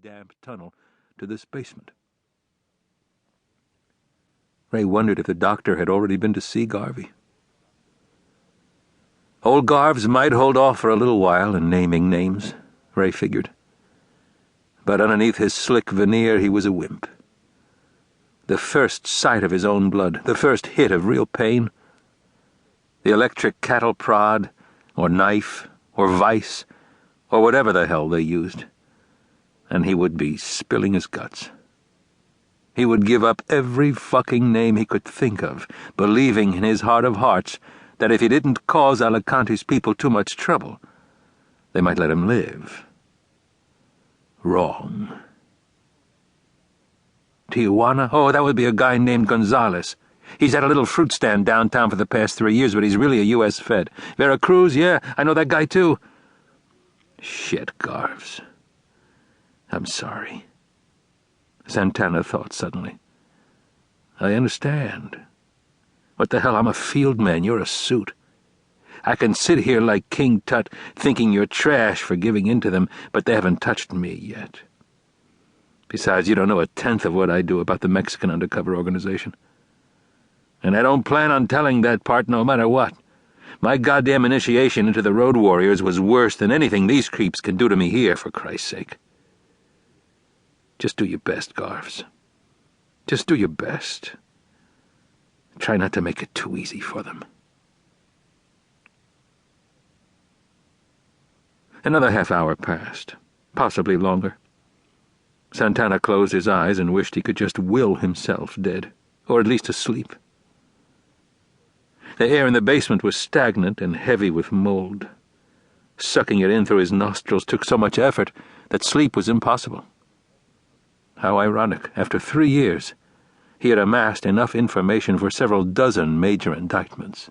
damp tunnel to this basement. Ray wondered if the doctor had already been to see Garvey. Old Garves might hold off for a little while in naming names, Ray figured. But underneath his slick veneer he was a wimp. The first sight of his own blood, the first hit of real pain, the electric cattle prod, or knife, or vice, or whatever the hell they used, and he would be spilling his guts. He would give up every fucking name he could think of, believing in his heart of hearts that if he didn't cause Alicante's people too much trouble, they might let him live. Wrong. Tijuana? Oh, that would be a guy named Gonzalez. He's had a little fruit stand downtown for the past 3 years, but he's really a U.S. Fed. Veracruz? Yeah, I know that guy too. Shit, Garves. I'm sorry. Santana thought suddenly. I understand. What the hell, I'm a field man, you're a suit. I can sit here like King Tut, thinking you're trash for giving in to them, but they haven't touched me yet. Besides, you don't know a tenth of what I do about the Mexican undercover organization. And I don't plan on telling that part no matter what. My goddamn initiation into the Road Warriors was worse than anything these creeps can do to me here, for Christ's sake. Just do your best, Garves. Just do your best. Try not to make it too easy for them. Another half-hour passed, possibly longer. Santana closed his eyes and wished he could just will himself dead, or at least asleep. The air in the basement was stagnant and heavy with mold. Sucking it in through his nostrils took so much effort that sleep was impossible. How ironic, after 3 years, he had amassed enough information for several dozen major indictments.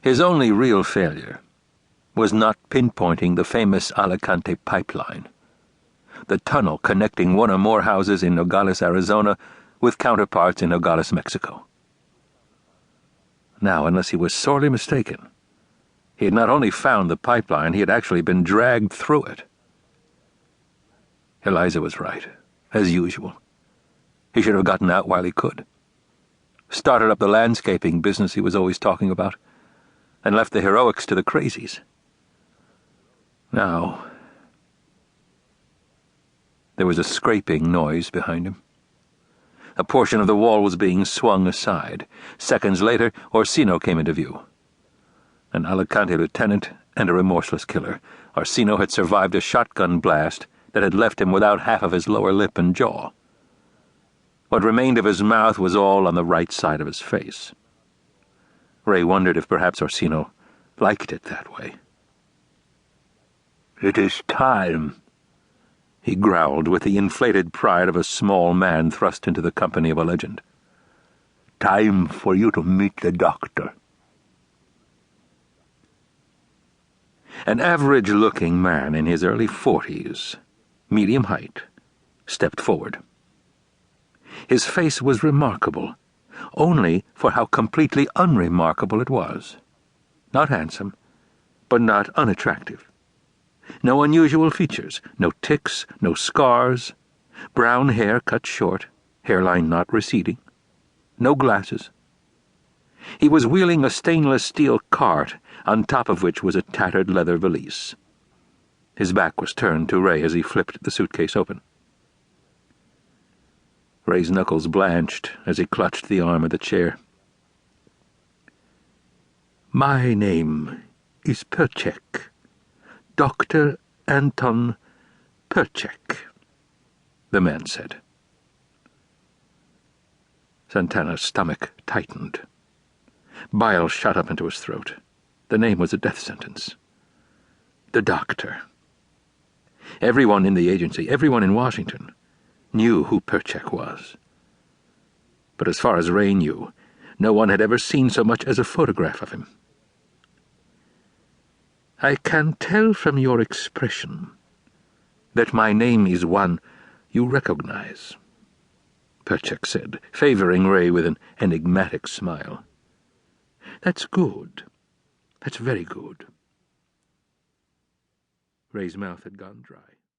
His only real failure was not pinpointing the famous Alicante pipeline, the tunnel connecting one or more houses in Nogales, Arizona, with counterparts in Nogales, Mexico. Now, unless he was sorely mistaken, he had not only found the pipeline, he had actually been dragged through it. Eliza was right, as usual. He should have gotten out while he could. Started up the landscaping business he was always talking about, and left the heroics to the crazies. Now, there was a scraping noise behind him. A portion of the wall was being swung aside. Seconds later, Orsino came into view. An Alicante lieutenant and a remorseless killer, Orsino had survived a shotgun blast that had left him without half of his lower lip and jaw. What remained of his mouth was all on the right side of his face. Ray wondered if perhaps Orsino liked it that way. "It is time," he growled with the inflated pride of a small man thrust into the company of a legend. "Time for you to meet the doctor." An average-looking man in his early 40s, medium height, stepped forward. His face was remarkable, only for how completely unremarkable it was. Not handsome, but not unattractive. No unusual features, no tics, no scars, brown hair cut short, hairline not receding, no glasses. He was wheeling a stainless steel cart, on top of which was a tattered leather valise. His back was turned to Ray as he flipped the suitcase open. Ray's knuckles blanched as he clutched the arm of the chair. "My name is Perchek. Dr. Anton Perchek," the man said. Santana's stomach tightened. Bile shot up into his throat. The name was a death sentence. The doctor. Everyone in the agency, everyone in Washington, knew who Perchek was. But as far as Ray knew, no one had ever seen so much as a photograph of him. "I can tell from your expression that my name is one you recognize," Perchek said, favoring Ray with an enigmatic smile. "That's good. That's very good." Ray's mouth had gone dry.